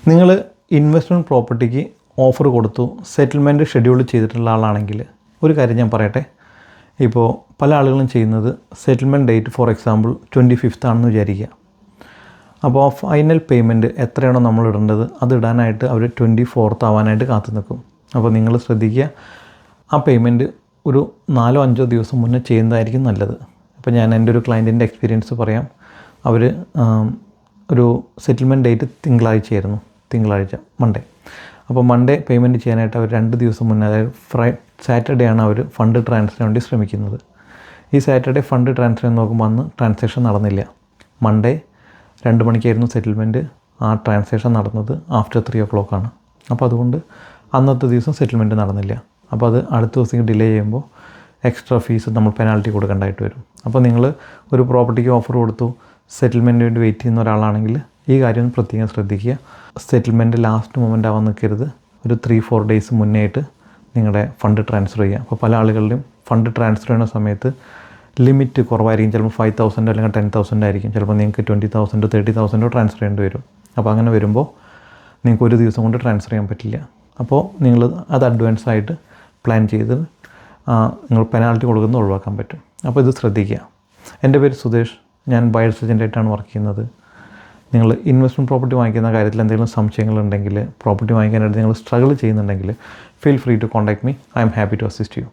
നിങ്ങൾ investment പ്രോപ്പർട്ടിക്ക് offer കൊടുത്തു, settlement schedule ചെയ്തിട്ടുള്ള ആളാണെങ്കിൽ ഒരു കാര്യം ഞാൻ പറയട്ടെ. ഇപ്പോൾ പല ആളുകളും ചെയ്യുന്നത് settlement date for example 25th ആണെന്ന് വിചാരിക്കുക. അപ്പോൾ ഫൈനൽ പേയ്മെൻറ്റ് എത്രയാണോ നമ്മൾ ഇടേണ്ടത് അത് ഇടാനായിട്ട് അവർ 24th ആവാനായിട്ട് കാത്തു നിൽക്കും. അപ്പോൾ നിങ്ങൾ ശ്രദ്ധിക്കുക, ആ പേയ്മെൻറ്റ് ഒരു 4-5 ദിവസം മുന്നേ ചെയ്യുന്നതായിരിക്കും നല്ലത്. അപ്പോൾ ഞാൻ എൻ്റെ ഒരു ക്ലയൻറ്റിൻ്റെ എക്സ്പീരിയൻസ് പറയാം. അവർ ഒരു സെറ്റിൽമെൻറ്റ് ഡേറ്റ് തിങ്കളാഴ്ച മൺഡേ. അപ്പോൾ മൺഡേ പേയ്മെൻറ്റ് ചെയ്യാനായിട്ട് അവർ 2 ദിവസം മുന്നേ, അതായത് സാറ്റർഡേ ആണ് അവർ ഫണ്ട് ട്രാൻസ്ഫറിന് വേണ്ടി ശ്രമിക്കുന്നത്. ഈ സാറ്റർഡേ ഫണ്ട് ട്രാൻസ്ഫർ നോക്കുമ്പോൾ അന്ന് ട്രാൻസാക്ഷൻ നടന്നില്ല. മൺഡേ 2 മണിക്കായിരുന്നു സെറ്റിൽമെൻറ്റ്. ആ ട്രാൻസാക്ഷൻ നടന്നത് ആഫ്റ്റർ 3 o'clock ആണ്. അപ്പോൾ അതുകൊണ്ട് അന്നത്തെ ദിവസം സെറ്റിൽമെൻറ്റ് നടന്നില്ല. അപ്പോൾ അത് അടുത്ത ദിവസം ഡിലേ ചെയ്യുമ്പോൾ എക്സ്ട്രാ ഫീസ് നമ്മൾ പെനാൽറ്റി കൊടുക്കേണ്ടതായിട്ട് വരും. അപ്പോൾ നിങ്ങൾ ഒരു പ്രോപ്പർട്ടിക്ക് ഓഫർ കൊടുത്തു, സെറ്റിൽമെൻറ്റിന് വേണ്ടി വെയിറ്റ് ചെയ്യുന്ന ഒരാളാണെങ്കിൽ ഈ കാര്യം പ്രത്യേകം ശ്രദ്ധിക്കുക. സെറ്റിൽമെൻറ്റ് ലാസ്റ്റ് മൊമെൻ്റ് ആവാൻ നിൽക്കരുത്. ഒരു 3-4 days മുന്നേ ആയിട്ട് നിങ്ങളുടെ ഫണ്ട് ട്രാൻസ്ഫർ ചെയ്യുക. അപ്പോൾ പല ആളുകളുടെയും ഫണ്ട് ട്രാൻസ്ഫർ ചെയ്യുന്ന സമയത്ത് ലിമിറ്റ് കുറവായിരിക്കും. ചിലപ്പോൾ 5,000 അല്ലെങ്കിൽ 10,000 ആയിരിക്കും. ചിലപ്പോൾ നിങ്ങൾക്ക് 20,000 30,000 ട്രാൻസ്ഫർ ചെയ്യേണ്ടി വരും. അപ്പോൾ അങ്ങനെ വരുമ്പോൾ നിങ്ങൾക്ക് ഒരു ദിവസം കൊണ്ട് ട്രാൻസ്ഫർ ചെയ്യാൻ പറ്റില്ല. അപ്പോൾ നിങ്ങൾ അത് അഡ്വാൻസ് ആയിട്ട് പ്ലാൻ ചെയ്ത് നിങ്ങൾ പെനാൽറ്റി കൊടുക്കുന്നത് ഒഴിവാക്കാൻ പറ്റും. അപ്പോൾ ഇത് ശ്രദ്ധിക്കുക. എൻ്റെ പേര് സുദേശ്. ഞാൻ ബയേഴ്സ് ഏജൻ്റായിട്ടാണ് വർക്ക് ചെയ്യുന്നത്. നിങ്ങൾ ഇൻവെസ്റ്റ്മെൻറ്റ് പ്രോപ്പർട്ടി വാങ്ങിക്കുന്ന കാര്യത്തിൽ എന്തെങ്കിലും സംശയങ്ങളുണ്ടെങ്കിൽ, പ്രോപ്പർട്ടി വാങ്ങിക്കാനായിട്ട് നിങ്ങൾ സ്ട്രഗിൾ ചെയ്യുന്നുണ്ടെങ്കിൽ, feel free to contact me. I'm happy to assist U.